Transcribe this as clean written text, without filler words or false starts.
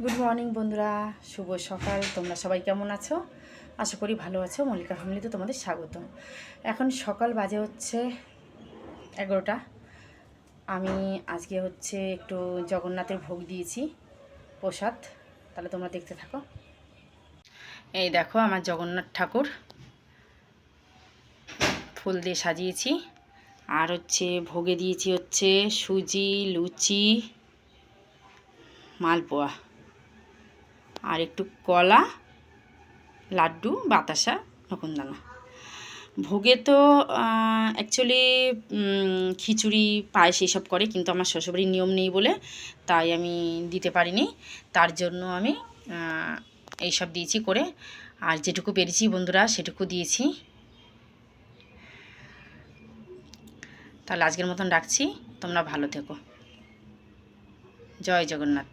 Good morning বন্ধুরা, শুভ সকাল। তোমরা সবাই কেমন আছো? আশা করি ভালো আছো। মল্লিকা ফ্যামিলিতে তোমাদের স্বাগত। এখন সকাল বাজে হচ্ছে 11টা। আমি আজকে একটু জগন্নাথের ভোগ দিয়েছি, প্রসাদ। তাহলে তোমরা দেখতে থাকো। এই দেখো আমার জগন্নাথ ঠাকুর, ফুল দিয়ে সাজিয়েছি। আর ভোগে দিয়েছি সুজি, লুচি, মালপোয়া, আর একটু কলা, লাড্ডু, বাতাসা, নকুনদানা। ভোগে তো অ্যাকচুয়ালি খিচুড়ি, পায়েস এইসব করে, কিন্তু আমার শ্বশুরবাড়ির নিয়ম নেই বলে তাই আমি দিতে পারিনি। তার জন্য আমি এইসব দিয়েছি করে, আর যেটুকু পেরেছি বন্ধুরা সেটুকু দিয়েছি। তাহলে আজকের মতন রাখছি। তোমরা ভালো থেকো। জয় জগন্নাথ।